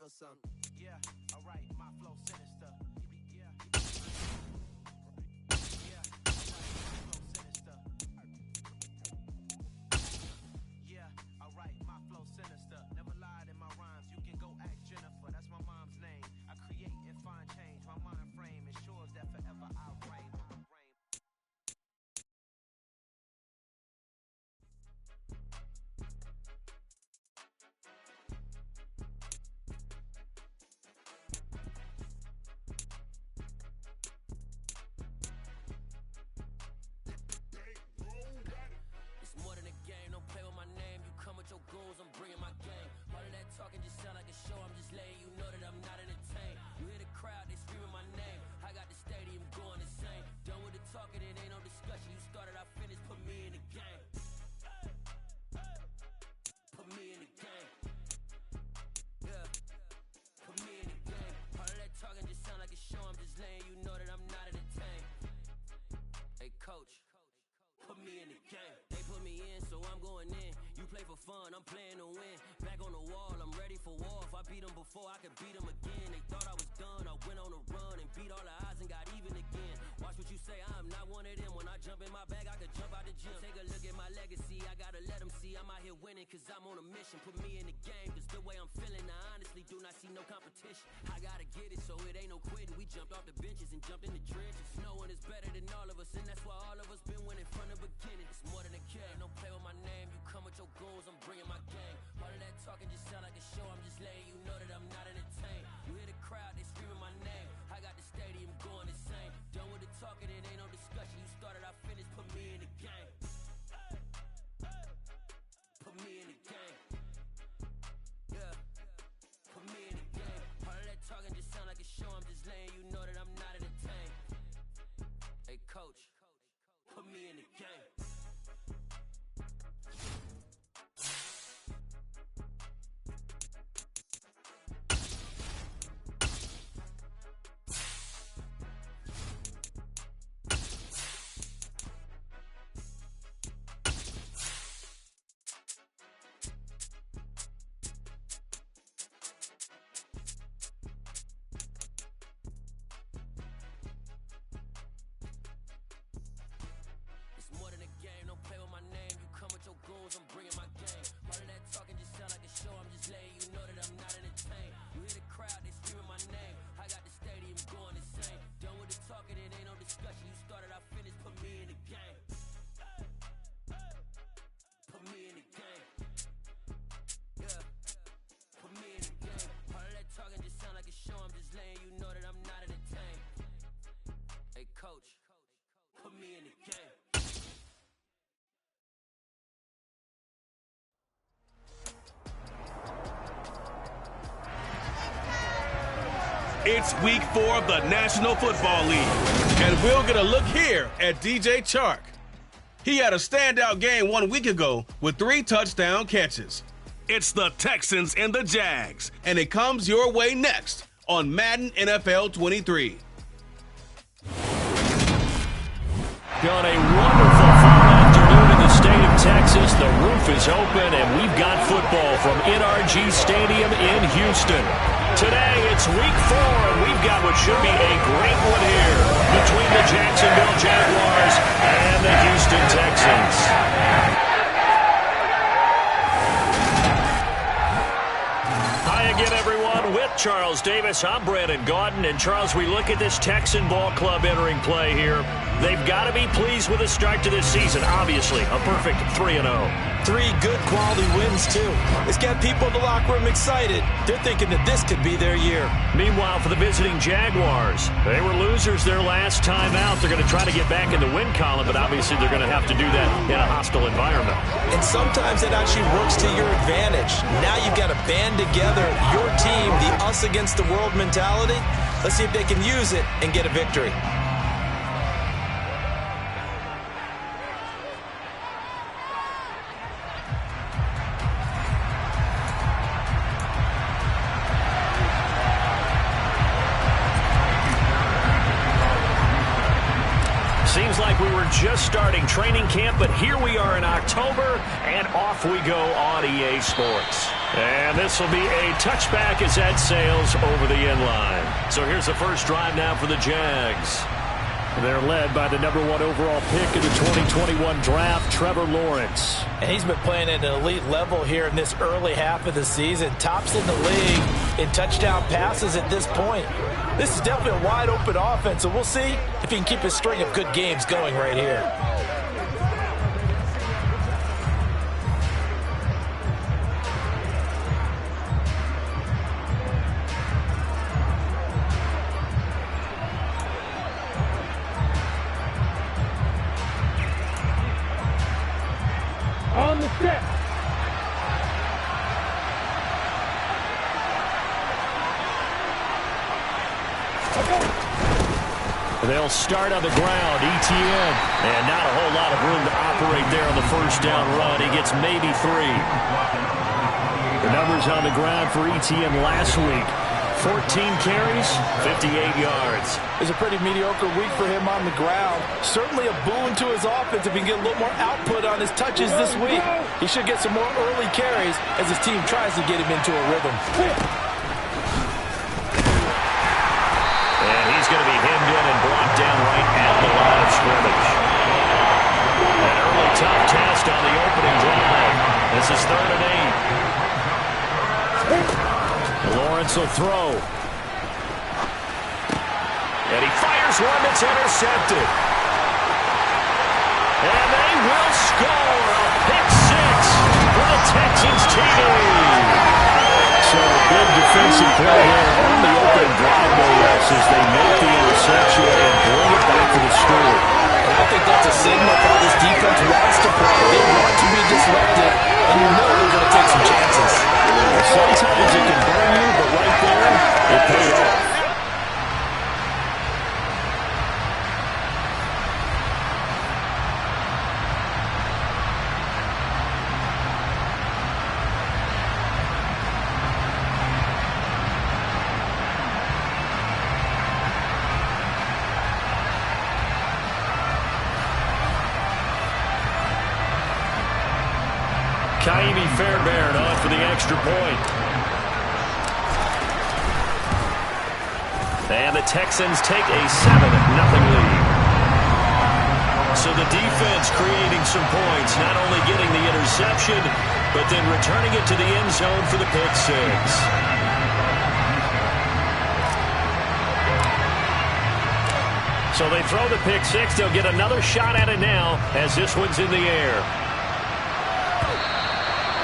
or something. Yeah, alright, my flow sinister. Yeah, alright, my flow sinister. Never lied in my rhymes. You can go ask Jennifer. That's my mom's name. I create and find change. My mind frame ensures that forever I reign. Goons, I'm bringing my game. All of that talking just sound like a show. I'm just letting you know that I'm not entertained. You hear the crowd, they screaming my name. I got the stadium going insane. Done with the talking, it ain't no discussion. You started, I finished, put me in the game. Put me in the game. Yeah. Put me in the game. All of that talking just sound like a show. I'm just letting you know that I'm not entertained. Hey, coach, put me in the game. They put me in, so I'm going in. You play for fun, I'm playing to win. Back on the wall, I'm ready for war. If I beat them before, I could beat them again. They thought I was done, I went on a run and beat all the odds and got even again. Watch what you say, I'm not one of them. When I jump in my bag, I could jump out the gym. Take a look at my legacy, I gotta let them see I'm out here winning, cause I'm on a mission. Put me in the game, cause the way I'm feeling, I honestly do not see no competition. I gotta get it, so it ain't no quitting. We jumped off the benches and jumped in the trenches. No one is better than all of us, and that's why all of us been winning from the beginning. It's more than a care, don't play with my name. You come with your goons, I'm bringing my game. All of that talking just sound like a show. I'm just letting you know that I'm not entertained. You hear the crowd, they screaming my name. I got the stadium going insane. Done with the talking, it ain't no discussion. You started, I finished, put me in the game. Put me in the game. Yeah. Put me in the game. All of that talking just sound like a show. I'm just letting you know that I'm not entertained. Hey, coach, put me in the game. I'm bringing my game. All of that talking just sound like a show. I'm just letting you know that I'm not entertained. You hear the crowd, they screaming my name. I got the stadium going insane. Done with the talking, it ain't no discussion. You started, I finished, put me in the game. Put me in the game. Yeah. Put me in the game. All of that talking just sound like a show. I'm just letting you know that I'm not entertained. Hey, coach, put me in the game. It's week 4 of the National Football League, and we'll get a look here at DJ Chark. He had a standout game 1 week ago with 3 touchdown catches. It's the Texans and the Jags, and it comes your way next on Madden NFL 23. On a wonderful fall afternoon in the state of Texas, the roof is open, and we've got football from NRG Stadium in Houston. Today, it's week 4, and we've got what should be a great one here between the Jacksonville Jaguars and the Houston Texans. Hi again, everyone. With Charles Davis, I'm Brandon Gaudin. And, Charles, we look at this Texan ball club entering play here. They've got to be pleased with the start to this season. Obviously, a perfect 3-0. 3 good quality wins, too. It's got people in the locker room excited. They're thinking that this could be their year. Meanwhile, for the visiting Jaguars, they were losers their last time out. They're going to try to get back in the win column, but obviously they're going to have to do that in a hostile environment. And sometimes it actually works to your advantage. Now you've got to band together your team, the us against the world mentality. Let's see if they can use it and get a victory. Seems like like we were just starting training camp, but here we are in October, and off we go on EA Sports. And this will be a touchback as that sails over the end line. So here's the first drive now for the Jags. They're led by the number 1 overall pick in the 2021 draft, Trevor Lawrence. And he's been playing at an elite level here in this early half of the season. Tops in the league in touchdown passes at this point. This is definitely a wide-open offense, so we'll see if he can keep his string of good games going right here. On the set. They'll start on the ground, ETN. And not a whole lot of room to operate there on the first down run. He gets maybe 3. The numbers on the ground for ETN last week. 14 carries, 58 yards. It's a pretty mediocre week for him on the ground. Certainly a boon to his offense if he can get a little more output on his touches this week. He should get some more early carries as his team tries to get him into a rhythm. And he's going to be hemmed in and brought down right at the line of scrimmage. An early tough test on the opening drive. This is 3rd and 8. Lawrence will throw. And he fires one that's intercepted. And they will score a pick 6 for the Texans TD. So a big defensive play here on the opening drive, no less, as they make the interception and bring it back to the score. And I think that's a signal for how this defense wants to play. They want to be disruptive, and you know they're going to take some chances. Sometimes it can burn you, but right there, it paid off. Kaimi Fairbairn on for the extra point. And the Texans take a 7-0 lead. So the defense creating some points, not only getting the interception, but then returning it to the end zone for the pick 6. So they throw the pick 6. They'll get another shot at it now as this one's in the air.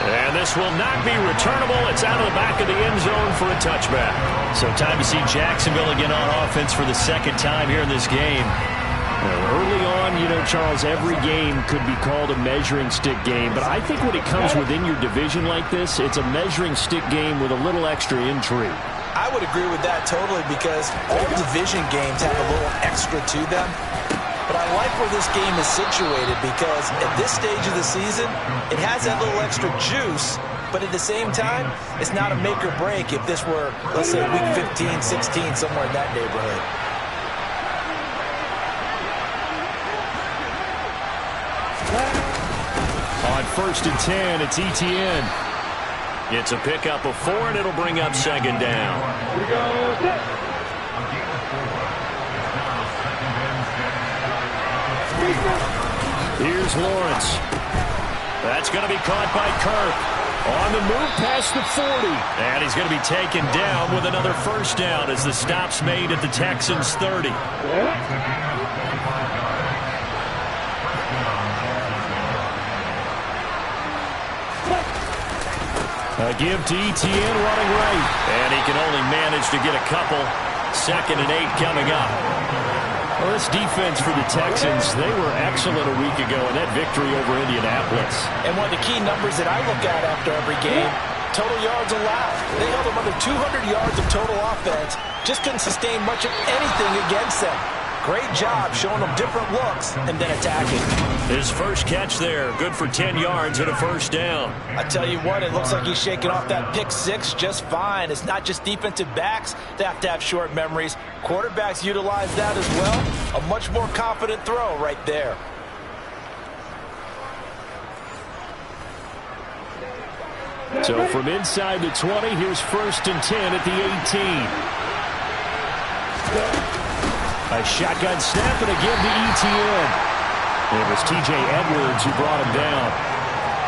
And this will not be returnable. It's out of the back of the end zone for a touchback. So time to see Jacksonville again on offense for the second time here in this game. Early on, you know, Charles, every game could be called a measuring stick game. But I think when it comes within your division like this, it's a measuring stick game with a little extra intrigue. I would agree with that totally because all division games have a little extra to them. But I like where this game is situated because at this stage of the season, it has that little extra juice, but at the same time, it's not a make or break if this were, let's say, week 15, 16, somewhere in that neighborhood. On 1st and 10, it's ETN. It's a pickup of 4, and it'll bring up 2nd down. Here we go. Here's Lawrence. That's going to be caught by Kirk. On the move past the 40. And he's going to be taken down with another first down as the stop's made at the Texans' 30. A give to ETN running right. And he can only manage to get a couple. 2nd and 8 coming up. Well, this defense for the Texans, they were excellent a week ago in that victory over Indianapolis. And one of the key numbers that I look at after every game, total yards allowed. They held them under 200 yards of total offense. Just couldn't sustain much of anything against them. Great job showing them different looks and then attacking. His first catch there, good for 10 yards and a first down. I tell you what, it looks like he's shaking off that pick six just fine. It's not just defensive backs that have to have short memories. Quarterbacks utilize that as well. A much more confident throw right there. So from inside the 20, here's 1st and 10 at the 18. A shotgun snap, and again to ETN. It was T.J. Edwards who brought him down.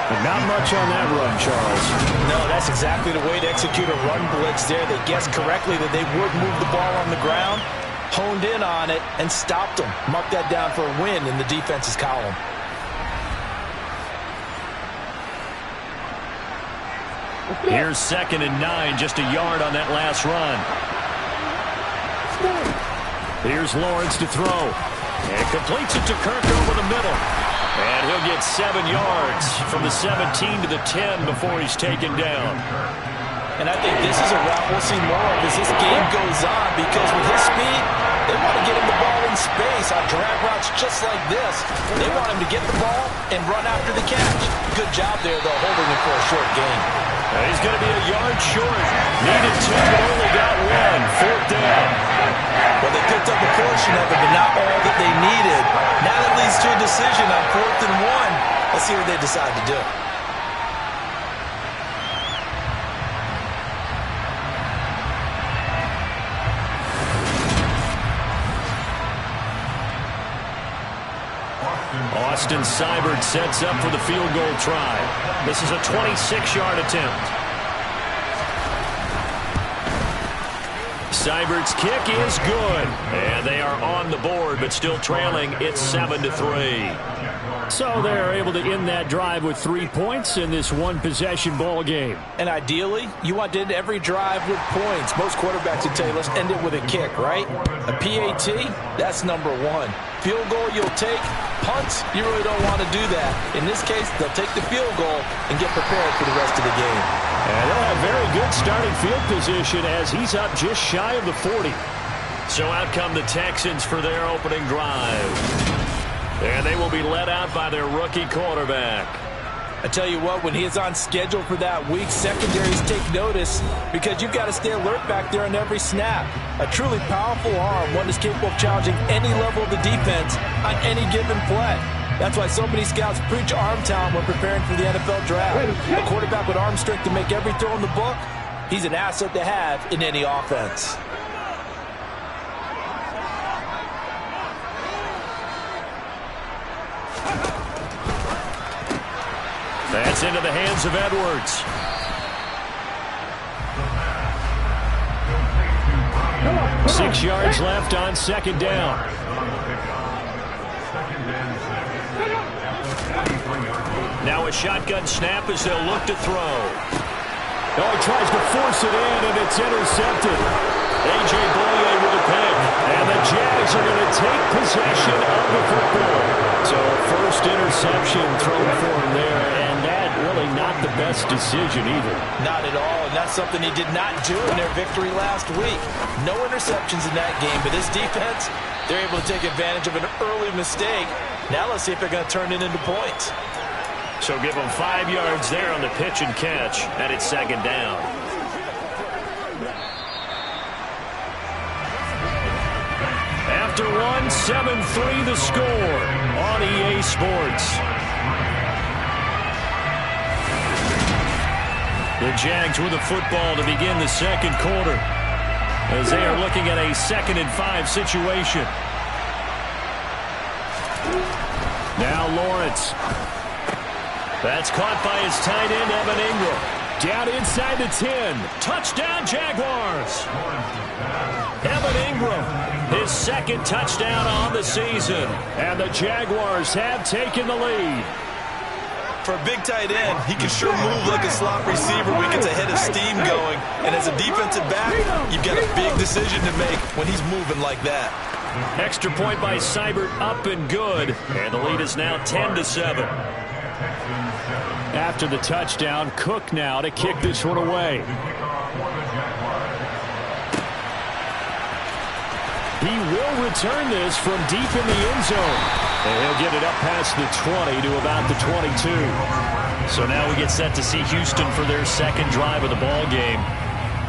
But not much on that run, Charles. No, that's exactly the way to execute a run blitz there. They guessed correctly that they would move the ball on the ground, honed in on it, and stopped them. Mark that down for a win in the defense's column. Here's 2nd and 9, just a yard on that last run. Here's Lawrence to throw. And completes it to Kirk over the middle. And he'll get 7 yards from the 17 to the 10 before he's taken down. And I think this is a route we'll see more of as this game goes on, because with his speed, they want to get him the ball in space on drag routes just like this. They want him to get the ball and run after the catch. Good job there, though, holding him for a short gain. He's going to be a yard short. Needed 2, but only got 1. 4th down. Well, they picked up a portion of it, but not all that they needed. Now that leads to a decision on 4th and 1. Let's see what they decide to do. Austin Seibert sets up for the field goal try. This is a 26-yard attempt. Seibert's kick is good. And they are on the board, but still trailing. It's 7-3. So they're able to end that drive with 3 points in this one-possession ball game. And ideally, you want to end every drive with points. Most quarterbacks would tell you, let's end it with a kick, right? A PAT, that's number 1. Field goal you'll take. Punts, you really don't want to do that. In this case, they'll take the field goal and get prepared for the rest of the game. And they'll have very good starting field position as he's up just shy of the 40. So out come the Texans for their opening drive. And they will be led out by their rookie quarterback. I tell you what, when he is on schedule for that week, secondaries take notice because you've got to stay alert back there on every snap. A truly powerful arm, one that's capable of challenging any level of the defense on any given play. That's why so many scouts preach arm talent when preparing for the NFL draft. A quarterback with arm strength to make every throw in the book, he's an asset to have in any offense. That's into the hands of Edwards. Six yards left on 2nd down. Now a shotgun snap as they'll look to throw. Oh, he tries to force it in, and it's intercepted. A.J. Bouye with a pick. And the Jags are going to take possession of the football. So first interception thrown for him there, and that really not the best decision either. Not at all, and that's something he did not do in their victory last week. No interceptions in that game, but this defense, they're able to take advantage of an early mistake. Now let's see if they're going to turn it into points. So give them 5 yards there on the pitch and catch, and it's 2nd down. After 7-3 the score on EA Sports. The Jags with the football to begin the 2nd quarter as they are looking at a 2nd and 5 situation. Now Lawrence. That's caught by his tight end, Evan Ingram. Down inside the 10. Touchdown, Jaguars. Evan Ingram, his 2nd touchdown on the season. And the Jaguars have taken the lead. For a big tight end, he can sure move like a slot receiver when he gets a head of steam going. And as a defensive back, you've got a big decision to make when he's moving like that. Extra point by Seibert, up and good. And the lead is now 10-7. After the touchdown, Cook now to kick this one away. He will return this from deep in the end zone. And he'll get it up past the 20 to about the 22. So now we get set to see Houston for their second drive of the ball game.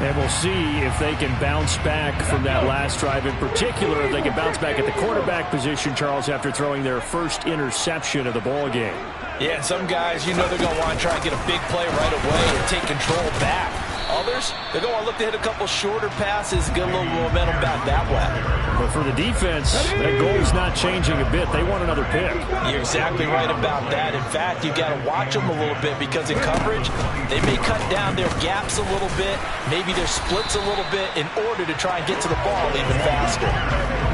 And we'll see if they can bounce back from that last drive. In particular, if they can bounce back at the quarterback position, Charles, after throwing their first interception of the ball game. Yeah, and some guys, they're going to want to try and get a big play right away and take control back. Others, they're going to want to look to hit a couple shorter passes, get a little momentum back that way. But for the defense, that goal's not changing a bit. They want another pick. You're exactly right about that. In fact, you've got to watch them a little bit because in coverage, they may cut down their gaps a little bit, maybe their splits a little bit in order to try and get to the ball even faster.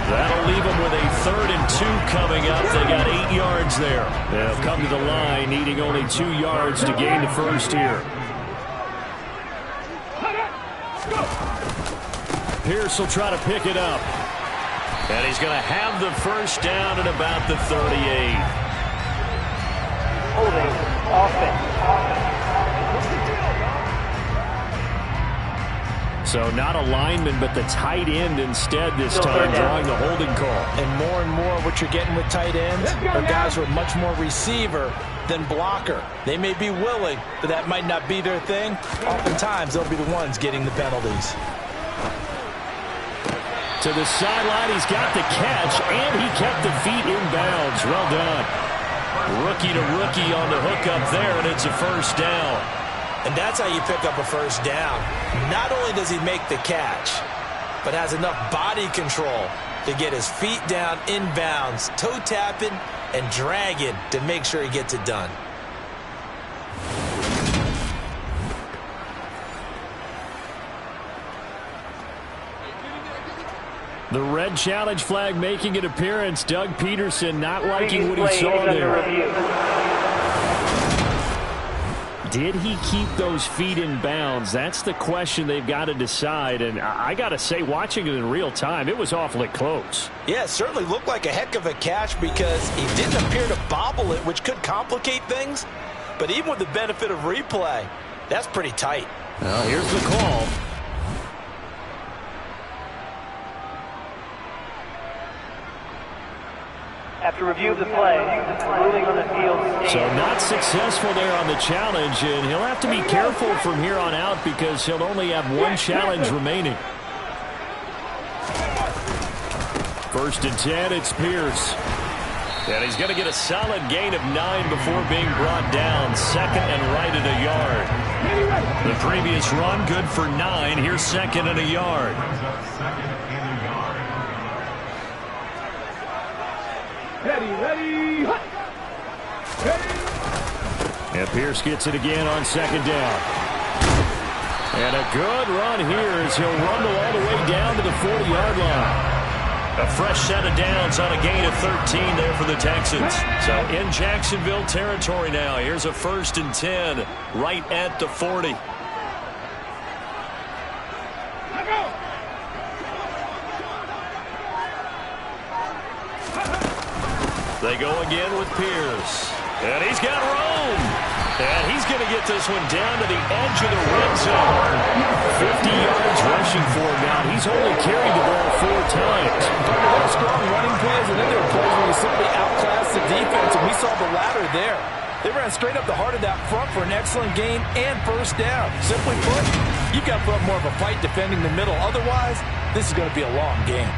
That'll leave them with a 3rd and 2 coming up. They got 8 yards there. They'll come to the line, needing only 2 yards to gain the first here. Pierce will try to pick it up. And he's going to have the first down at about the 38. Holding offense. So not a lineman, but the tight end instead this time, drawing the holding call. And more what you're getting with tight ends are guys who are much more receiver than blocker. They may be willing, but that might not be their thing. Oftentimes, they'll be the ones getting the penalties. To the sideline, he's got the catch, and he kept the feet in bounds. Well done. Rookie to rookie on the hookup there, and it's a first down. And that's how you pick up a first down. Not only does he make the catch, but has enough body control to get his feet down in bounds, toe tapping and dragging to make sure he gets it done. The red challenge flag making an appearance. Doug Peterson not liking what he saw there. Did he keep those feet in bounds? That's the question they've got to decide. And I got to say, watching it in real time, it was awfully close. Yeah, it certainly looked like a heck of a catch because he didn't appear to bobble it, which could complicate things. But even with the benefit of replay, that's pretty tight. Well, here's the call. After review of the play, ruling on the field. So not successful there on the challenge, and he'll have to be careful from here on out because he'll only have 1 challenge remaining. 1st and 10, it's Pierce. And he's going to get a solid gain of 9 before being brought down. 2nd and right at a yard. The previous run, good for 9. Here's 2nd and a yard. Ready. And Pierce gets it again on 2nd down. And a good run here as he'll rumble all the way down to the 40-yard line. A fresh set of downs on a gain of 13 there for the Texans. So in Jacksonville territory now. Here's a 1st and 10 right at the 40. They go again with Pierce. And he's got room. And he's going to get this one down to the edge of the red zone. 50 yards rushing for him now. He's only carried the ball 4 times. There are strong running plays, and then there are plays where you simply outclass the defense, and we saw the latter there. They ran straight up the heart of that front for an excellent gain and first down. Simply put, you've got to put up more of a fight defending the middle. Otherwise, this is going to be a long game.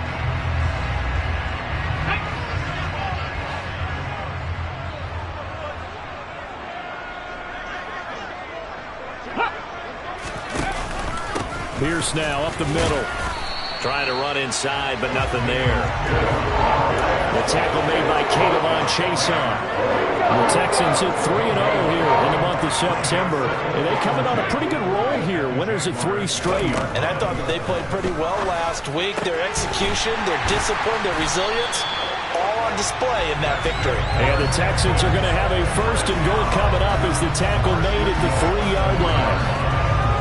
Pierce now up the middle. Trying to run inside, but nothing there. The tackle made by Kayvon Chason. The Texans at 3-0 here in the month of September. And they coming on a pretty good roll here. Winners of 3 straight. And I thought that they played pretty well last week. Their execution, their discipline, their resilience, all on display in that victory. And the Texans are going to have a 1st and goal coming up as the tackle made at the 3-yard line.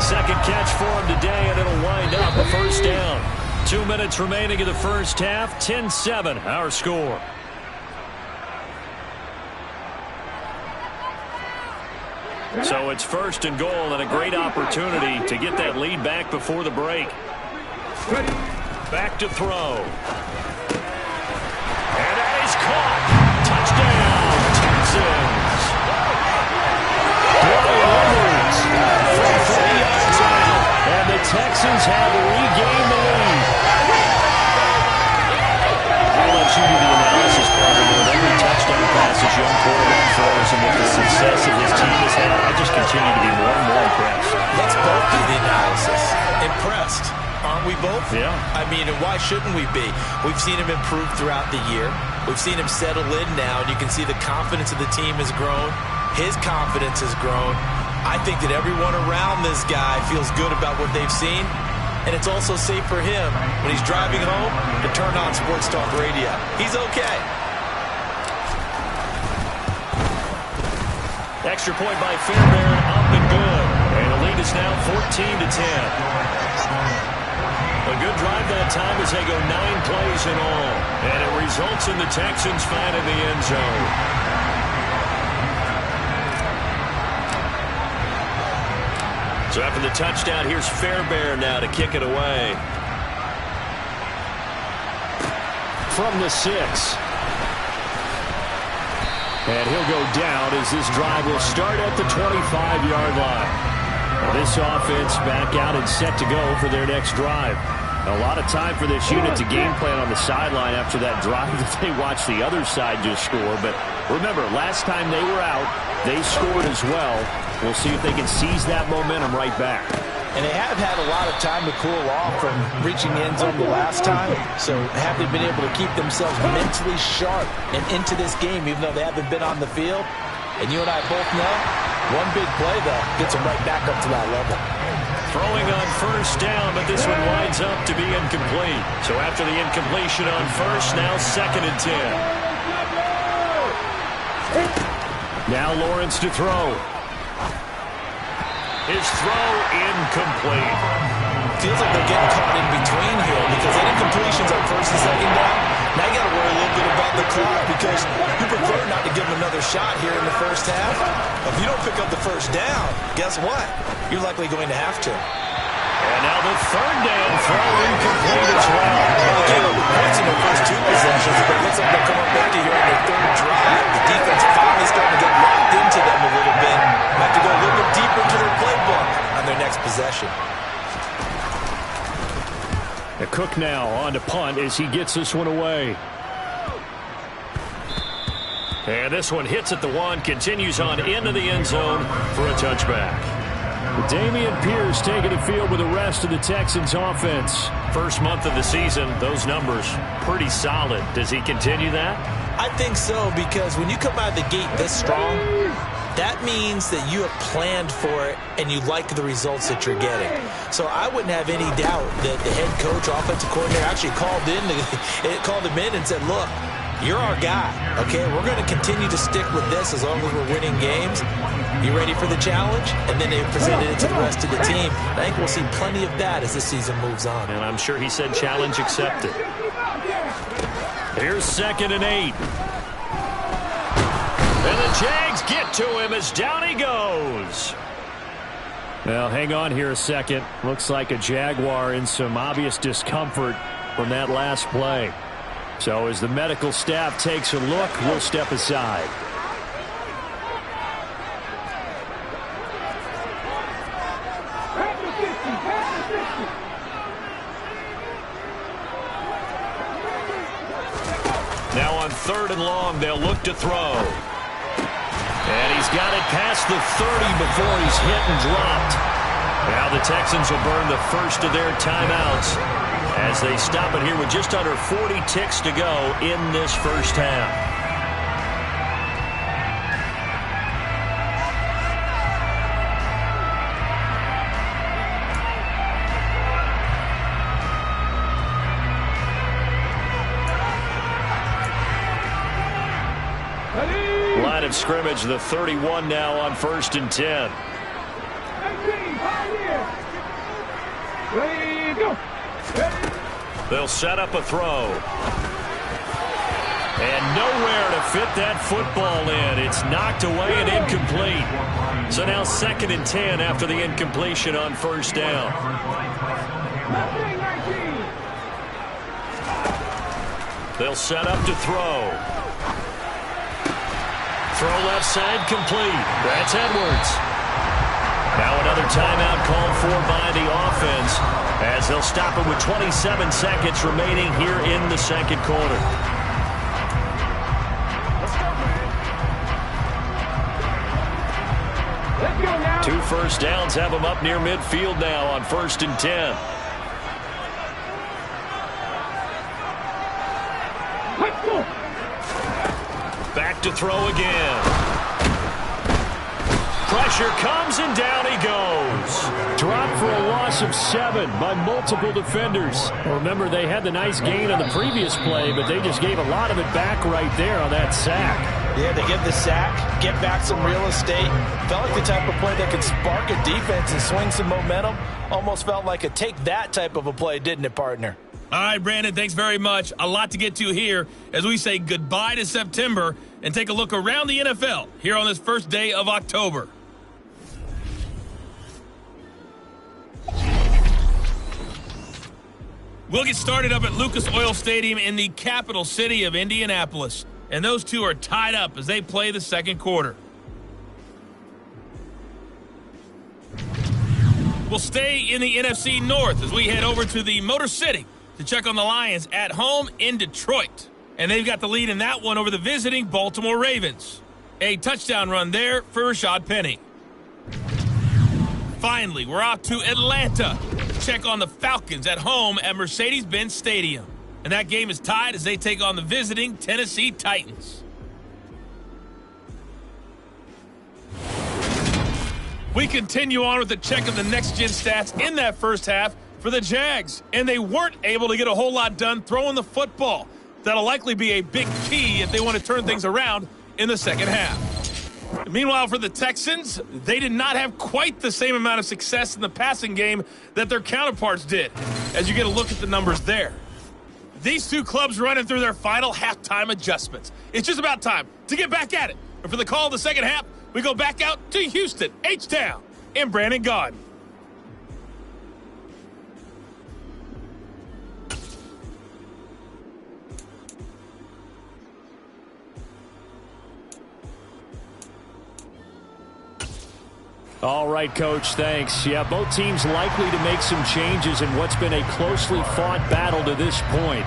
2nd catch for him today, and it'll wind up a first down. 2 minutes remaining in the first half. 10-7, our score. So it's 1st and goal and a great opportunity to get that lead back before the break. Back to throw. And that is caught. Touchdown, Texans. From 3 yards out. And the Texans have regained the lead. I'll let you do the analysis part of it. Every touchdown pass this young quarterback throws, and with the success that this team has had, I just continue to be more and more impressed. Let's both do the analysis. Impressed. Aren't we both? Yeah. I mean, and why shouldn't we be? We've seen him improve throughout the year. We've seen him settle in now, and you can see the confidence of the team has grown. His confidence has grown. I think that everyone around this guy feels good about what they've seen, and it's also safe for him when he's driving home to turn on Sports Talk Radio. He's okay. Extra point by Fairbairn, up and good. And the lead is now 14-10. A good drive that time as they go 9 plays in all. And it results in the Texans finding the end zone. So after the touchdown, here's Fairbairn now to kick it away. From the 6. And he'll go down as this drive will start at the 25-yard line. Now this offense back out and set to go for their next drive. A lot of time for this unit to game plan on the sideline after that drive that they watched the other side just score. But remember, last time they were out, they scored as well. We'll see if they can seize that momentum right back. And they have had a lot of time to cool off from reaching the end zone the last time. So have they been able to keep themselves mentally sharp and into this game, even though they haven't been on the field? And you and I both know, one big play, though, gets them right back up to that level. Throwing on first down, but this one winds up to be incomplete. So after the incompletion on first, now 2nd and 10. Now Lawrence to throw. His throw incomplete. Feels like they're getting caught in between here because that incompletion's on first and second down. Now you got to worry a little bit about the clock because you prefer not to give them another shot here in the first half. If you don't pick up the first down, guess what? You're likely going to have to. And now the 3rd down throw incomplete as well. They gave up points in their first 2 possessions, but it looks like they'll come up empty here in their 3rd drive. The defense finally starting to get locked into them a little bit. Have to go a little bit deeper into their playbook on their next possession. The Cook now on to punt as he gets this one away. And this one hits at the 1, continues on into the end zone for a touchback. Dameon Pierce taking the field with the rest of the Texans offense. First month of the season, those numbers pretty solid. Does he continue that? I think so, because when you come out of the gate this strong, that means that you have planned for it and you like the results that you're getting. So I wouldn't have any doubt that the head coach, offensive coordinator actually called him in and said, look, you're our guy, okay? We're going to continue to stick with this as long as we're winning games. You ready for the challenge? And then they presented it to the rest of the team. I think we'll see plenty of that as the season moves on. And I'm sure he said challenge accepted. Here's 2nd and 8. And the Jags get to him as down he goes. Well, hang on here a second. Looks like a Jaguar in some obvious discomfort from that last play. So as the medical staff takes a look, we'll step aside. Now on 3rd and long, they'll look to throw. And he's got it past the 30 before he's hit and dropped. Now the Texans will burn the first of their timeouts as they stop it here with just under 40 ticks to go in this first half. Line of scrimmage, the 31 now on 1st and 10. They'll set up a throw. And nowhere to fit that football in. It's knocked away and incomplete. So now 2nd and 10 after the incompletion on 1st down. They'll set up to throw. Throw left side complete. That's Edwards. Now another timeout called for by the offense as they'll stop it with 27 seconds remaining here in the second quarter. Two first downs have them up near midfield now on 1st and 10. Back to throw again. Pressure comes and down he goes. Dropped for a loss of 7 by multiple defenders. Remember, they had the nice gain on the previous play, but they just gave a lot of it back right there on that sack. Yeah, they get the sack, get back some real estate. Felt like the type of play that could spark a defense and swing some momentum. Almost felt like a take that type of a play, didn't it, partner? All right, Brandon, thanks very much. A lot to get to here as we say goodbye to September and take a look around the NFL here on this first day of October. We'll get started up at Lucas Oil Stadium in the capital city of Indianapolis. And those two are tied up as they play the second quarter. We'll stay in the NFC North as we head over to the Motor City to check on the Lions at home in Detroit. And they've got the lead in that one over the visiting Baltimore Ravens. A touchdown run there for Rashad Penny. Finally, we're off to Atlanta to check on the Falcons at home at Mercedes-Benz Stadium. And that game is tied as they take on the visiting Tennessee Titans. We continue on with the check of the next-gen stats in that first half for the Jags. And they weren't able to get a whole lot done throwing the football. That'll likely be a big key if they want to turn things around in the second half. Meanwhile, for the Texans, they did not have quite the same amount of success in the passing game that their counterparts did, as you get a look at the numbers there. These two clubs running through their final halftime adjustments. It's just about time to get back at it. And for the call of the second half, we go back out to Houston, H-Town, and Brandon Gaudin. All right, Coach, thanks. Yeah, both teams likely to make some changes in what's been a closely fought battle to this point.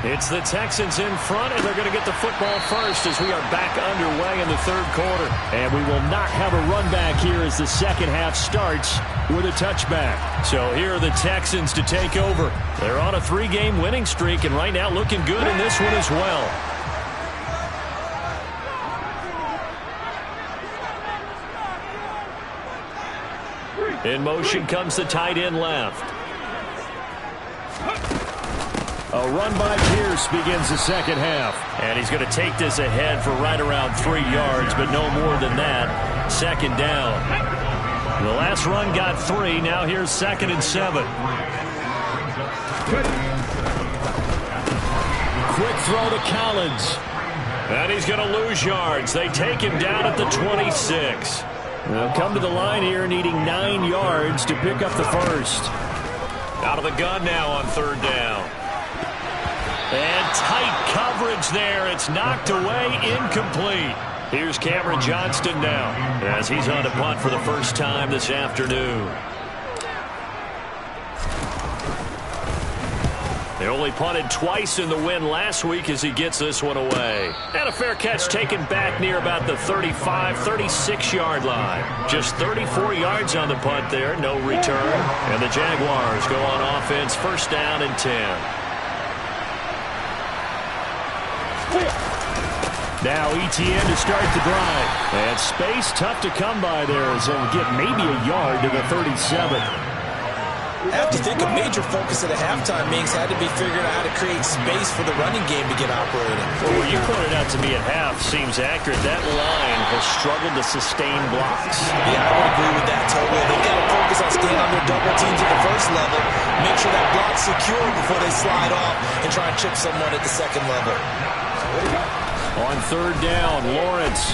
It's the Texans in front, and they're going to get the football first as we are back underway in the third quarter. And we will not have a run back here as the second half starts with a touchback. So here are the Texans to take over. They're on a 3-game winning streak, and right now looking good in this one as well. In motion comes the tight end left. A run by Pierce begins the second half. And he's going to take this ahead for right around 3 yards, but no more than that. Second down. The last run got 3. Now here's 2nd and 7. Quick throw to Collins. And he's going to lose yards. They take him down at the 26. They'll come to the line here needing 9 yards to pick up the first. Out of the gun now on 3rd down. And tight coverage there. It's knocked away, incomplete. Here's Cameron Johnston now as he's on to punt for the first time this afternoon. They only punted twice in the win last week as he gets this one away. And a fair catch taken back near about the 35, 36-yard line. Just 34 yards on the punt there, no return. And the Jaguars go on offense, 1st down and 10. Now ETN to start the drive. And space tough to come by there as they'll get maybe a yard to the 37. I have to think a major focus at a halftime means had to be figuring out how to create space for the running game to get operating. Well, what you pointed out to me at half seems accurate. That line has struggled to sustain blocks. Yeah, I would agree with that totally. They've got to focus on staying on their double teams at the first level, make sure that block's secure before they slide off and try and chip someone at the second level. On 3rd down, Lawrence.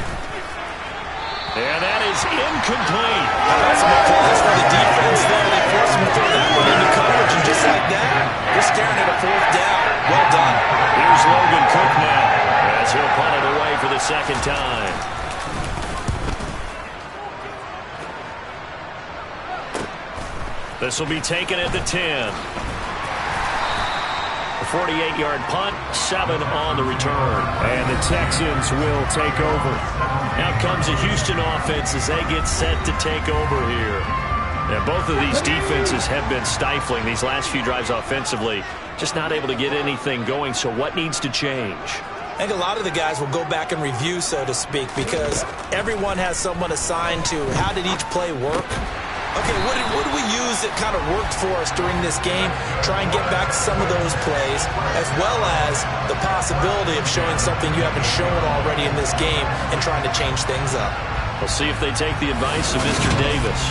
And that is incomplete. That's my calls for the defense there. They force him to throw that one into coverage, and just like that, they're staring at a 4th down. Well done. Here's Logan This will be taken at the 10. A 48-yard punt, 7 on the return. And the Texans will take over. Now comes the Houston offense as they get set to take over here. And both of these defenses have been stifling these last few drives offensively. Just not able to get anything going, so what needs to change? I think a lot of the guys will go back and review, so to speak, because everyone has someone assigned to how did each play work. Okay, what did we use that kind of worked for us during this game? Try and get back to some of those plays, as well as the possibility of showing something you haven't shown already in this game and trying to change things up. We'll see if they take the advice of Mr. Davis.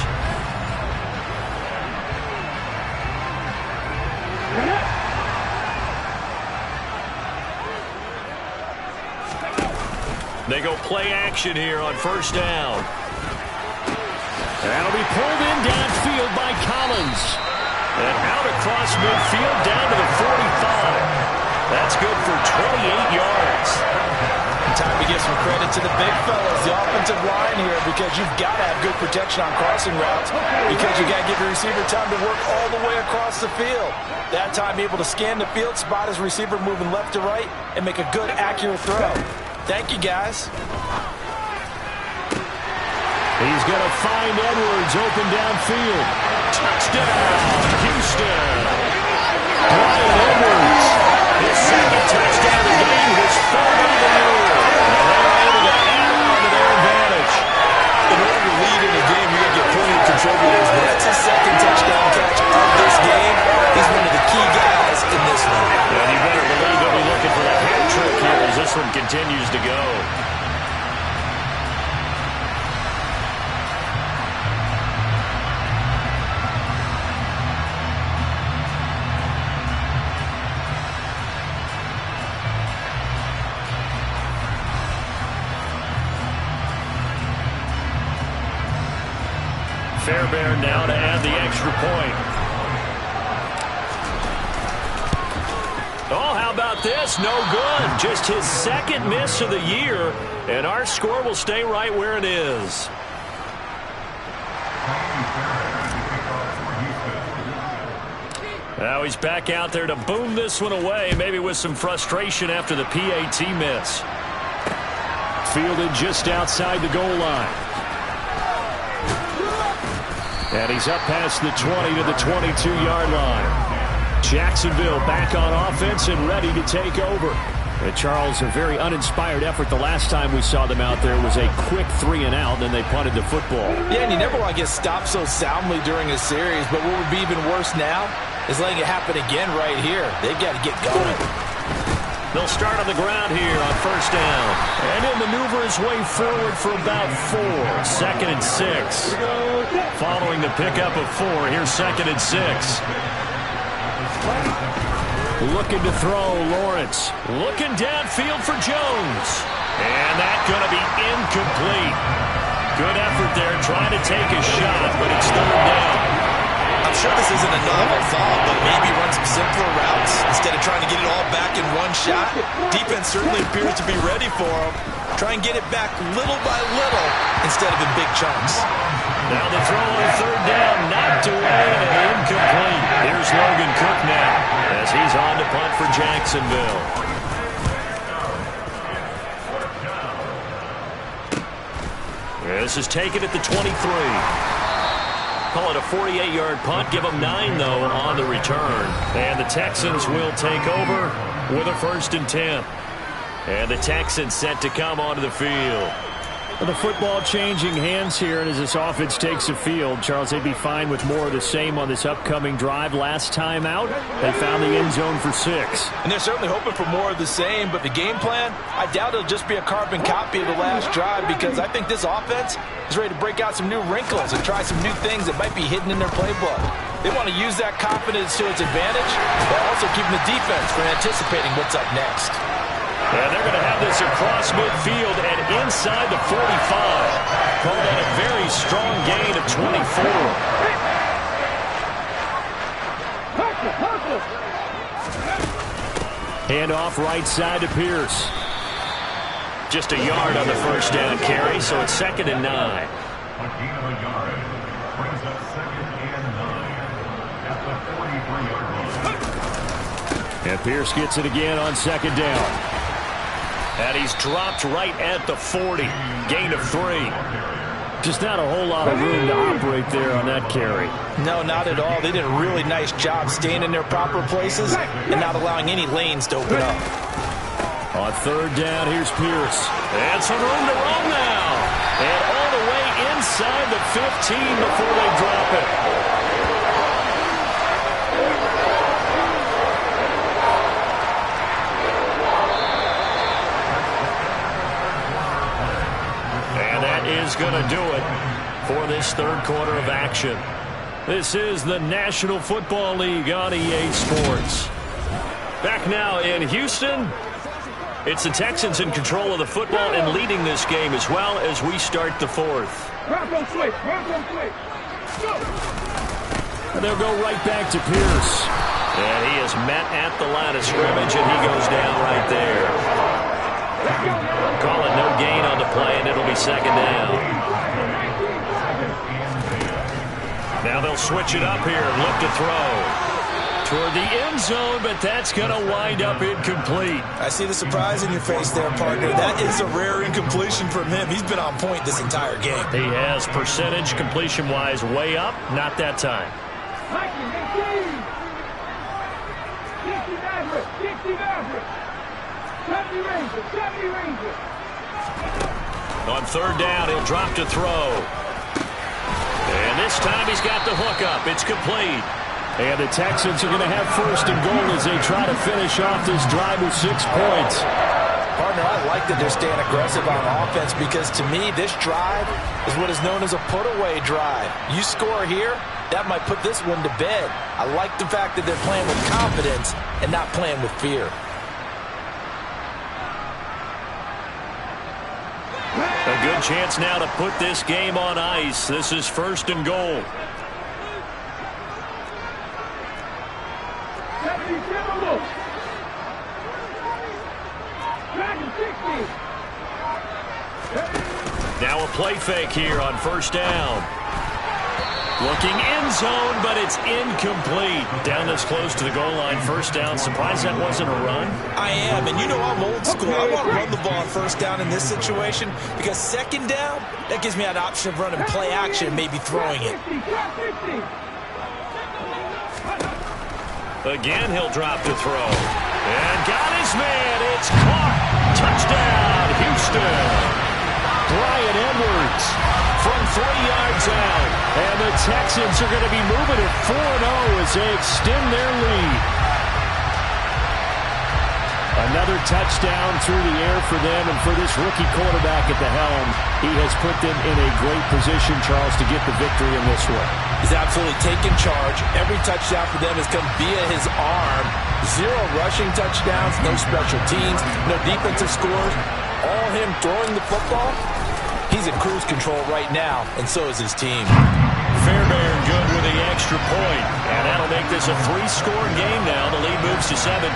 They go play action here on first down. That'll be pulled in downfield by Collins. And out across midfield down to the 45. That's good for 28 yards. Time to give some credit to the big fellas, the offensive line here, because you've got to have good protection on crossing routes because you got to give your receiver time to work all the way across the field. That time able to scan the field, spot his receiver moving left to right, and make a good, accurate throw. Thank you, guys. He's going to find Edwards open downfield. Touchdown, Houston. Brian Edwards, his second touchdown of the game, his third of the year. And they're able to add on to their advantage. In order to lead in a game, you got to get plenty of contributors, but that's his second touchdown catch of this game. He's one of the key guys in this one. And you better believe they'll be looking for the hat trick here as this one continues to go. Fairbairn now to add the extra point. Oh, how about this? No good. Just his second miss of the year, and our score will stay right where it is. Now he's back out there to boom this one away, maybe with some frustration after the PAT miss. Fielded just outside the goal line. And he's up past the 20 to the 22-yard line. Jacksonville back on offense and ready to take over. And Charles, a very uninspired effort. The last time we saw them out there was a quick 3-and-out, then they punted the football. Yeah, and you never want to get stopped so soundly during a series, but what would be even worse now is letting it happen again right here. They've got to get going. They'll start on the ground here on first down. And he'll maneuver his way forward for about 4. 2nd and 6. Following the pickup of 4, here's 2nd and 6. Looking to throw, Lawrence. Looking downfield for Jones. And that's going to be incomplete. Good effort there trying to take a shot, but it's 3rd down. I'm sure this isn't a novel thought, but maybe run some simpler routes instead of trying to get it all back in one shot. Defense certainly appears to be ready for him. Try and get it back little by little instead of in big chunks. Now the throw on 3rd down, knocked away and incomplete. Here's Logan Cook now as he's on to punt for Jacksonville. This is taken at the 23. Call it a 48-yard punt. Give them 9, though, on the return. And the Texans will take over with a 1st and 10. And the Texans set to come onto the field. The football changing hands here, and as this offense takes the field, Charles, they'd be fine with more of the same on this upcoming drive. Last time out, they found the end zone for 6. And they're certainly hoping for more of the same, but the game plan, I doubt it'll just be a carbon copy of the last drive because I think this offense is ready to break out some new wrinkles and try some new things that might be hidden in their playbook. They want to use that confidence to its advantage, while also keeping the defense from anticipating what's up next. And they're going to have this across midfield and inside the 45. Call that a very strong gain of 24. Hand off right side to Pierce. Just a yard on the first down carry, so it's 2nd and 9. And Pierce gets it again on second down. And he's dropped right at the 40. Gain of 3. Just not a whole lot of room to operate there on that carry. No, not at all. They did a really nice job staying in their proper places and not allowing any lanes to open up. On third down, here's Pierce. And some room to run now. And all the way inside the 15 before they drop it. And that is going to do it for this third quarter of action. This is the National Football League on EA Sports. Back now in Houston. It's the Texans in control of the football and leading this game as well as we start the fourth. And they'll go right back to Pierce. And he is met at the line of scrimmage, and he goes down right there. Call it no gain on the play, and it'll be second down. Now they'll switch it up here and look to throw. Toward the end zone, but that's going to wind up incomplete. I see the surprise in your face there, partner. That is a rare incompletion from him. He's been on point this entire game. He has percentage completion-wise way up. Not that time. On third down, he'll drop to throw. And this time he's got the hook up. It's complete. And the Texans are going to have first and goal as they try to finish off this drive with 6 points. Partner, I like that they're staying aggressive on offense because to me, this drive is what is known as a put-away drive. You score here, that might put this one to bed. I like the fact that they're playing with confidence and not playing with fear. A good chance now to put this game on ice. This is first and goal. Now a play fake here on first down. Looking end zone, but it's incomplete. Down this close to the goal line, first down. Surprised that wasn't a run? I am, and you know I'm old school. I want to run the ball on first down in this situation because second down, that gives me an option of running play action, maybe throwing it. Again, he'll drop to throw. And got his man. It's caught. Touchdown, Houston. Brian Edwards from 3 yards out. And the Texans are going to be moving at 4-0 as they extend their lead. Another touchdown through the air for them, and for this rookie quarterback at the helm, he has put them in a great position, Charles, to get the victory in this one. He's absolutely taken charge. Every touchdown for them has come via his arm. 0 rushing touchdowns, no special teams, no defensive scores. All him throwing the football. He's in cruise control right now, and so is his team. Fairbairn good with the extra point, and that'll make this a 3-score game now. The lead moves to 17.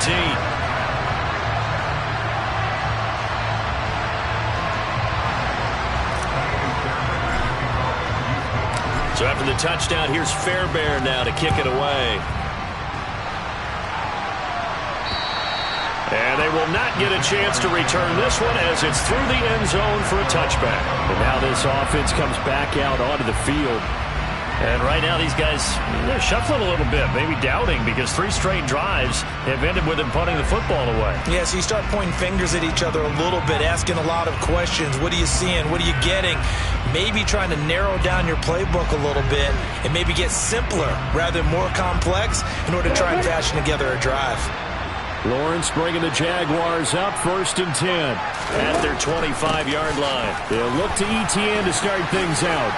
So after the touchdown, here's Fairbairn now to kick it away. And they will not get a chance to return this one as it's through the end zone for a touchback. And now this offense comes back out onto the field. And right now these guys, they're shuffling a little bit, maybe doubting, because 3 straight drives have ended with them punting the football away. Yeah, so you start pointing fingers at each other a little bit, asking a lot of questions. What are you seeing? What are you getting? Maybe trying to narrow down your playbook a little bit and maybe get simpler rather than more complex in order to try and fashion together a drive. Lawrence bringing the Jaguars up, 1st and 10. At their 25-yard line. They'll look to ETN to start things out.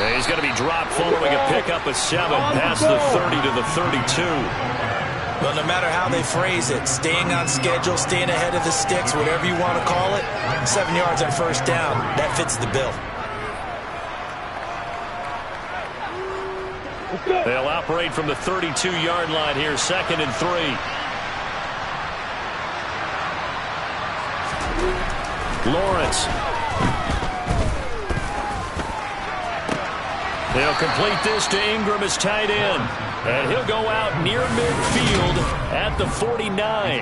And he's going to be dropped following a pickup of 7 past the 30 to the 32. Well, no matter how they phrase it, staying on schedule, staying ahead of the sticks, whatever you want to call it, 7 yards on first down, that fits the bill. They'll operate from the 32-yard line here, 2nd and 3. Lawrence. They'll complete this to Ingram as tight end. And he'll go out near midfield at the 49.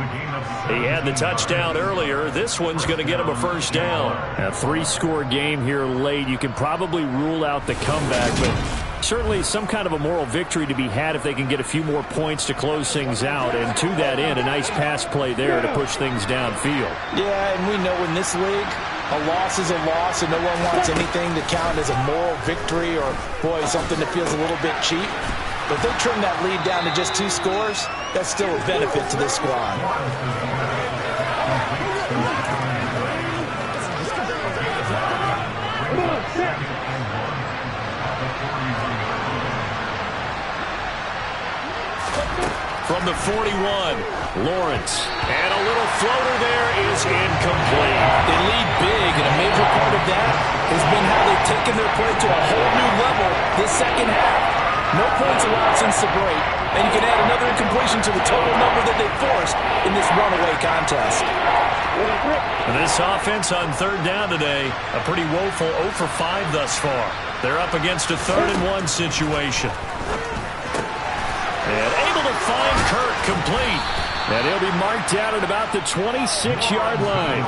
He had the touchdown earlier. This one's going to get him a first down. A 3-score game here late. You can probably rule out the comeback, but certainly some kind of a moral victory to be had if they can get a few more points to close things out. And to that end, a nice pass play there to push things downfield. Yeah, and we know in this league, a loss is a loss, and no one wants anything to count as a moral victory or, boy, something that feels a little bit cheap. But if they trim that lead down to just 2 scores, that's still a benefit to this squad. From the 41, Lawrence. And a little floater there is incomplete. They lead big, and a major part of that has been how they've taken their play to a whole new level this second half. No points allowed since the break, and you can add another incompletion to the total number that they forced in this runaway contest. And this offense on third down today, a pretty woeful 0 for 5 thus far. They're up against a 3rd-and-1 situation. And able to find Kirk complete. And he'll be marked down at about the 26-yard line.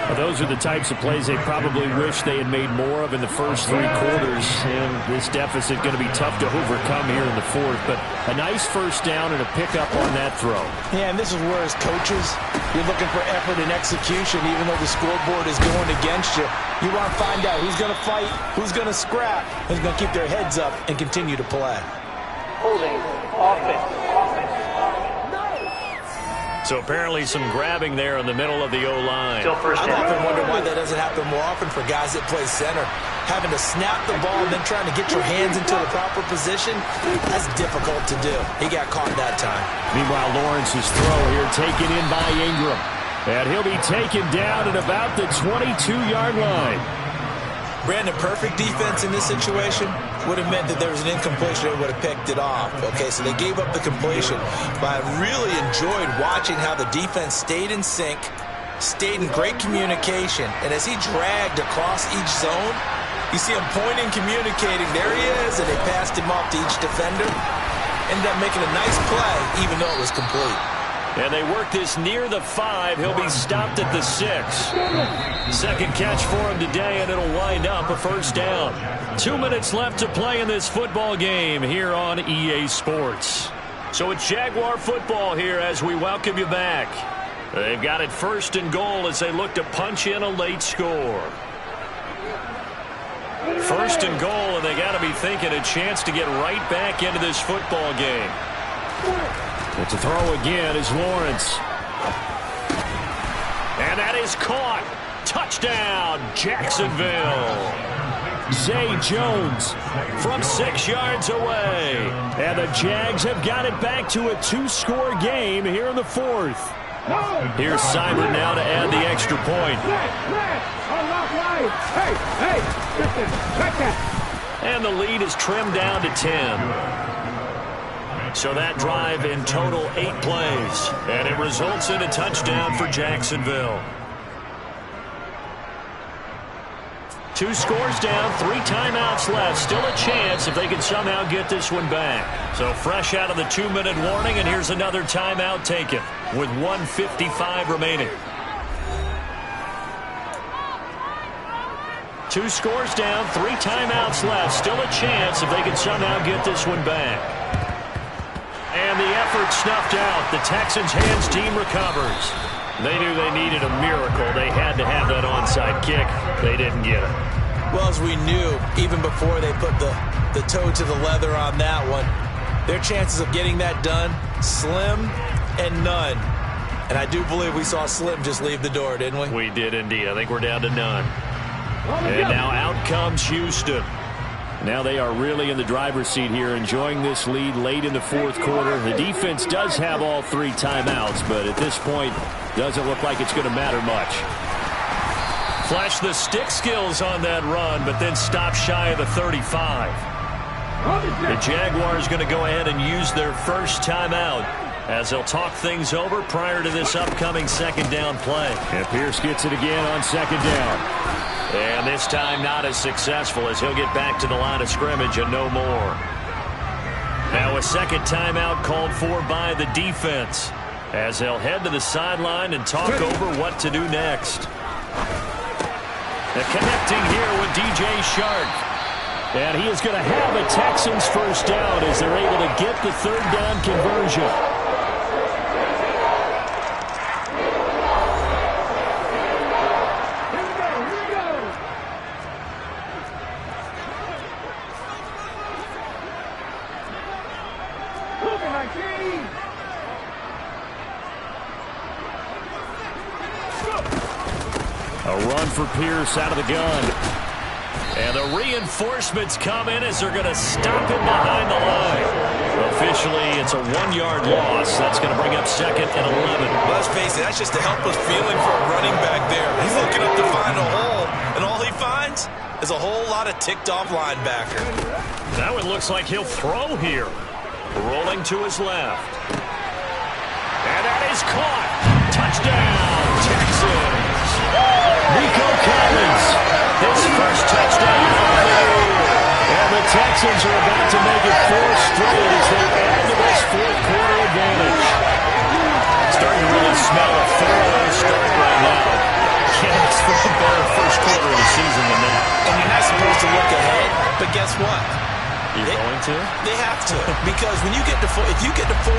Well, those are the types of plays they probably wish they had made more of in the first 3 quarters. And this deficit going to be tough to overcome here in the 4th. But a nice first down and a pickup on that throw. Yeah, and this is where as coaches, you're looking for effort and execution. Even though the scoreboard is going against you, you want to find out who's going to fight, who's going to scrap, who's going to keep their heads up and continue to play. Holding offense. So apparently some grabbing there in the middle of the O-line. Still first I've down. often wondered why that doesn't happen more often for guys that play center. Having to snap the ball and then trying to get your hands into the proper position, that's difficult to do. He got caught that time. Meanwhile, Lawrence's throw here taken in by Ingram. And he'll be taken down at about the 22-yard line. Brandon, perfect defense in this situation would have meant that there was an incompletion and would have picked it off. Okay, so they gave up the completion. But I really enjoyed watching how the defense stayed in sync, stayed in great communication. And as he dragged across each zone, you see him pointing, communicating. There he is, and they passed him off to each defender. Ended up making a nice play, even though it was complete. And they work this near the 5. He'll be stopped at the 6. Second catch for him today, and it'll wind up a first down. 2 minutes left to play in this football game here on EA Sports. So it's Jaguar football here as we welcome you back. They've got it 1st and goal as they look to punch in a late score. 1st and goal, and they got to be thinking a chance to get right back into this football game. But to throw again is Lawrence. And that is caught. Touchdown, Jacksonville. Zay Jones From 6 yards away. And the Jags have got it back to a 2-score game here in the 4th. Here's Seibert now to add the extra point. And the lead is trimmed down to 10. So that drive in total 8 plays. And it results in a touchdown for Jacksonville. 2 scores down, 3 timeouts left. Still a chance if they can somehow get this one back. So fresh out of the 2-minute warning, and here's another timeout taken with 1:55 remaining. 2 scores down, 3 timeouts left. Still a chance if they can somehow get this one back. And the effort snuffed out. The Texans' hands team recovers. They knew they needed a miracle. They had to have that onside kick. They didn't get it. Well, as we knew, even before they put the toe to the leather on that one, their chances of getting that done, slim and none. And I do believe we saw Slim just leave the door, didn't we? We did indeed. I think we're down to none. And now out comes Houston. Now they are really in the driver's seat here, enjoying this lead late in the 4th quarter. The defense does have all 3 timeouts, but at this point, doesn't look like it's going to matter much. Flash the stick skills on that run, but then stop shy of the 35. The Jaguars going to go ahead and use their first timeout as they'll talk things over prior to this upcoming 2nd down play. And Pierce gets it again on 2nd down. And this time not as successful as he'll get back to the line of scrimmage and no more. Now a second timeout called for by the defense as they'll head to the sideline and talk over what to do next. Connecting here with DJ Shark. And he is going to have a Texans first down as they're able to get the third down conversion. A run for Pierce out of the gun. And the reinforcements come in as they're going to stop him behind the line. Officially, it's a 1-yard loss. That's going to bring up 2nd and 11. Let's face it, that's just a helpless feeling for a running back there. He's looking up to find a hole, and all he finds is a whole lot of ticked-off linebacker. That one looks like he'll throw here. Rolling to his left. And that is caught. Touchdown, Texans. Nico Collins, his first touchdown of the year. And the Texans are about to make it 4 straight as they add to this fourth-quarter advantage. Starting to really smell a 4-0 start right now. Can't ask for a better first quarter of the season than that. And you're not supposed to look ahead, but guess what? You're going to? They have to, because when you get to if you get to 4-0,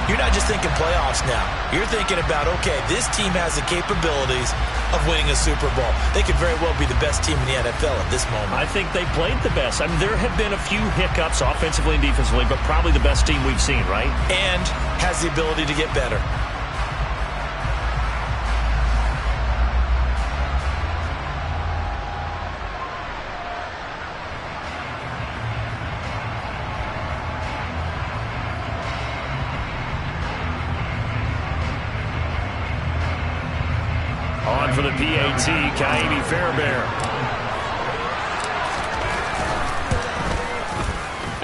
you're not just thinking playoffs now. You're thinking about, okay, this team has the capabilities of winning a Super Bowl. They could very well be the best team in the NFL at this moment. I think they played the best. I mean, there have been a few hiccups offensively and defensively, but probably the best team we've seen, right? And has the ability to get better. On for the PAT, Kaimi Fairbairn.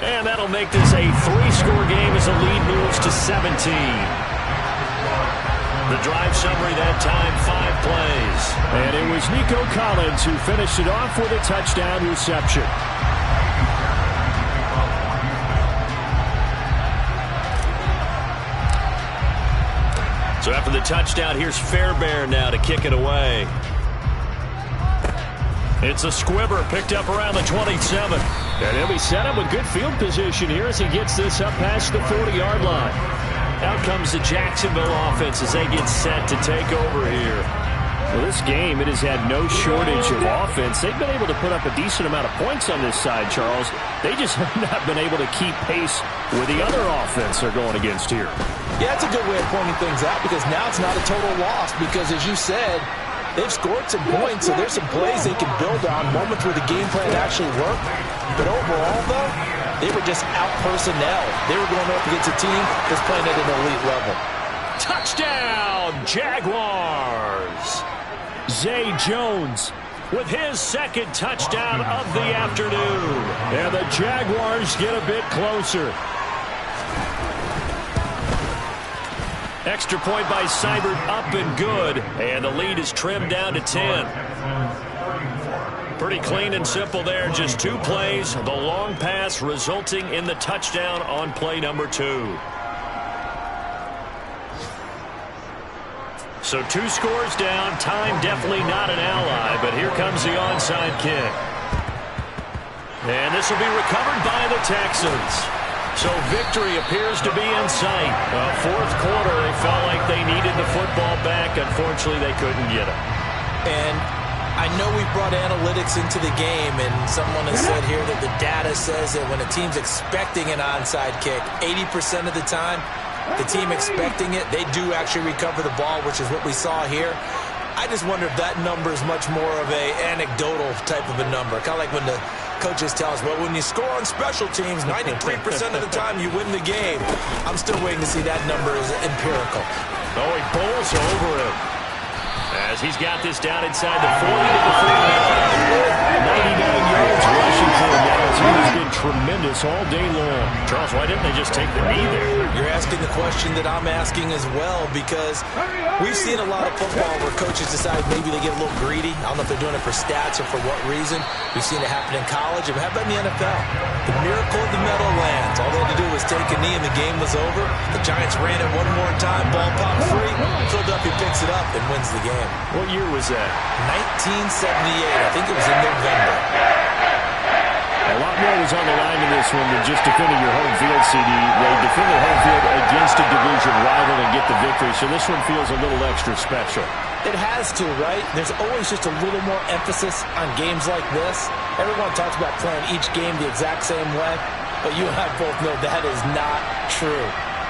And that'll make this a 3-score game as the lead moves to 17. The drive summary that time, 5 plays. And it was Nico Collins who finished it off with a touchdown reception. So after the touchdown, here's Fairbairn now to kick it away. It's a squibber picked up around the 27. And he'll be set up with good field position here as he gets this up past the 40-yard line. Out comes the Jacksonville offense as they get set to take over here. Well, this game, it has had no shortage of offense. They've been able to put up a decent amount of points on this side, Charles. They just have not been able to keep pace with the other offense they're going against here. Yeah, that's a good way of pointing things out because now it's not a total loss because, as you said, they've scored some points, so there's some plays they can build on, moments where the game plan actually worked. But overall, though, they were just out-personnel. They were going up against a team that's playing at an elite level. Touchdown, Jaguars! Zay Jones with his second touchdown of the afternoon. And the Jaguars get a bit closer. Extra point by Seibert up and good. And the lead is trimmed down to 10. Pretty clean and simple there. Just 2 plays. The long pass resulting in the touchdown on play number 2. So 2 scores down. Time definitely not an ally, but here comes the onside kick. And this will be recovered by the Texans. So victory appears to be in sight. Fourth quarter, they felt like they needed the football back. Unfortunately, they couldn't get it. And I know we brought analytics into the game, and someone has said here that the data says that when a team's expecting an onside kick, 80% of the time, the team expecting it, they do actually recover the ball, which is what we saw here. I just wonder if that number is much more of a anecdotal type of a number. Kind of like when the coaches tell us, well, when you score on special teams, 93% of the time you win the game. I'm still waiting to see that number is empirical. Oh, he bowls over him. As he's got this down inside the 40 to the 49. 99 yards yards rushing for him now as he has been tremendous all day long. Charles, why didn't they just take the knee there? You're asking the question that I'm asking as well, because we've seen a lot of football where coaches decide maybe they get a little greedy. I don't know if they're doing it for stats or for what reason. We've seen it happen in college, and how about in the NFL? The miracle of the meadowlands. All they had to do was take a knee and the game was over. The Giants ran it one more time, ball popped free. Philadelphia picks it up and wins the game. What year was that? 1978. I think it was in November. A lot more was on the line in this one than just defending your home field, CD. They defend their home field against a division rival and get the victory, so this one feels a little extra special. It has to, right? There's always just a little more emphasis on games like this. Everyone talks about playing each game the exact same way, but you and I both know that is not true.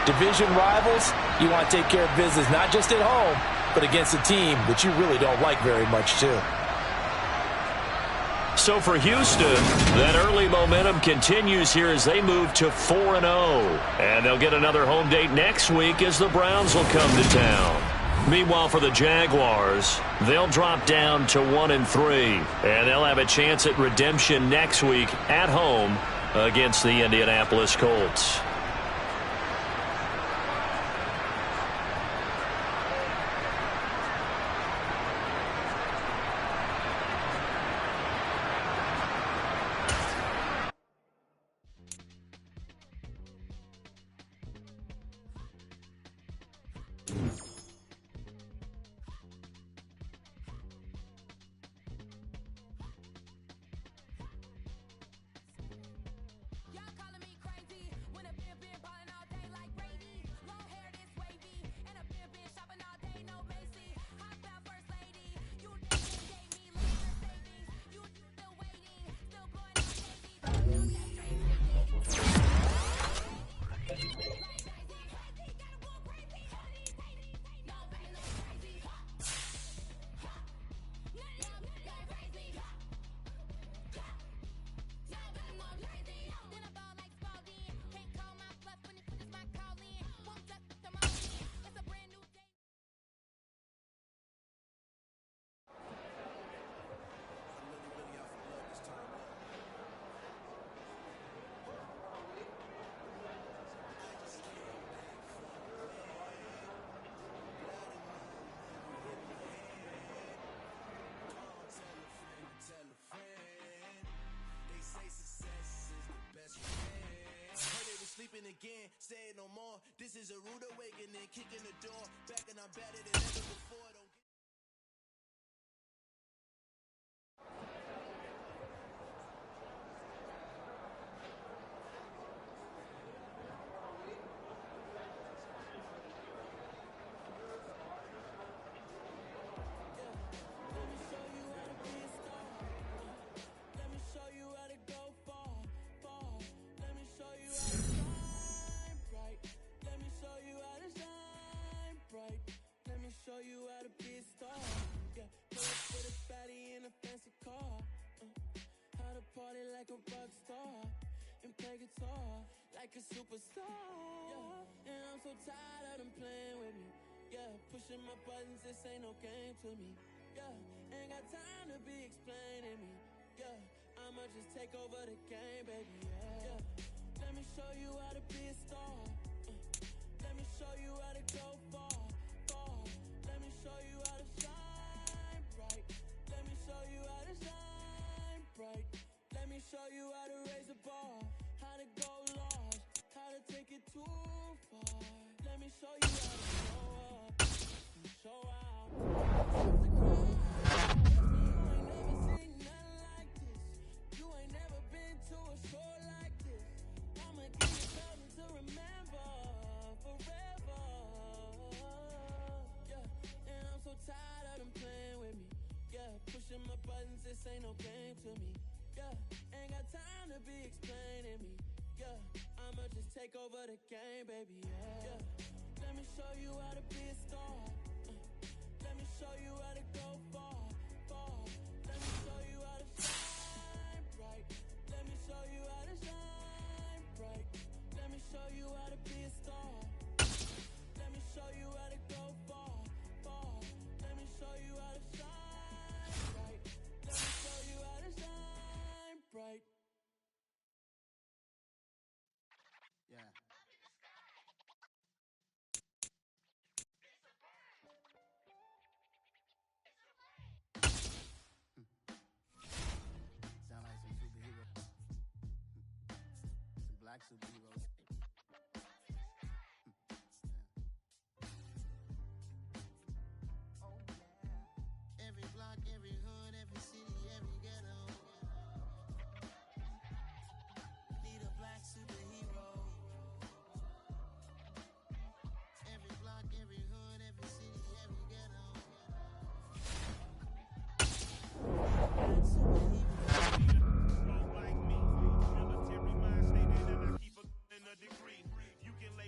Division rivals, you want to take care of business not just at home, but against a team that you really don't like very much, too. So for Houston, that early momentum continues here as they move to 4-0. And they'll get another home date next week as the Browns will come to town. Meanwhile, for the Jaguars, they'll drop down to 1-3. And they'll have a chance at redemption next week at home against the Indianapolis Colts. Sleeping again, say no more. This is a rude awakening, kicking the door back, and I'm better than ever before. Don't show you how to be a star. Yeah, pull up with a baddie in a fancy car. How to party like a rock star and play guitar like a superstar. Yeah, and I'm so tired of them playing with me. Yeah, pushing my buttons, this ain't no game to me. Yeah, ain't got time to be explaining me. Yeah, I'ma just take over the game, baby. Yeah, let me show you how to be a star. Let me show you how to go far. Let me show you how to shine bright. Let me show you how to shine bright. Let me show you how to raise the bar, how to go large, how to take it too far. Let me show you how to show up and show out. You ain't never seen nothing like this. You ain't never been to a show like this. I'ma give you something to remember forever. So tired of them playing with me. Yeah, pushing my buttons, this ain't no game to me. Yeah, ain't got time to be explaining me. Yeah, I'ma just take over the game, baby. Yeah, let me show you how to be a star. Let me show you how to go far. Let me show you how to shine bright. Let me show you how to shine bright. Let me show you how to be a star. Let me show you how to go far. Let me show you how to shine bright. Let me show you how to shine bright.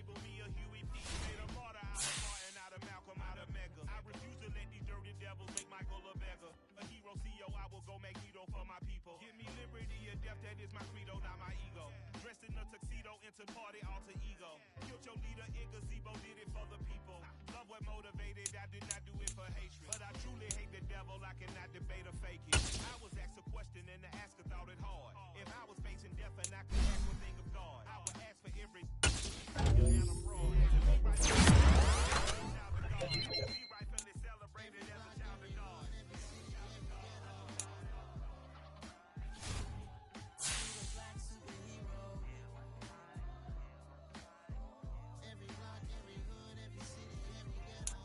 label me a Huey P. Made a martyr out of Martin, out of Malcolm, out of Mega. I refuse to let these dirty devils make Michael a beggar. A hero CEO, I will go Magneto for my people. Give me liberty or death, that is my credo, not my ego. Dressed in a tuxedo, into party alter ego. Killed your leader, in gazebo, did it for the people. Love what motivated, I did not do it for hatred. But I truly hate the devil, I cannot debate or fake it. I was asked a question and the asker thought it hard. If I was facing death and I could ask one thing of God, I would ask for every and I'm wrong. To be right, to be rightfully celebrated as a child of God. Every block, every hood, every city, every ghetto.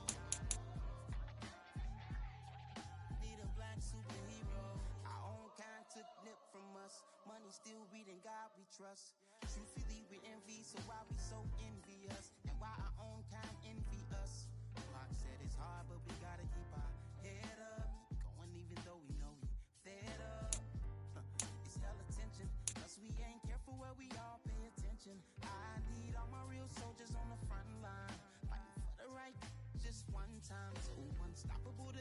Need a black superhero. Our own kind took nip from us. Money still reading God we trust. Truthfully we envy, so why we so envious? And why our own kind envy us? Pac said it's hard, but we gotta keep our head up. Going even though we know we fed up. It's hella tension, cause we ain't careful where we all pay attention. I need all my real soldiers on the front line, fighting for the right just one time. So unstoppable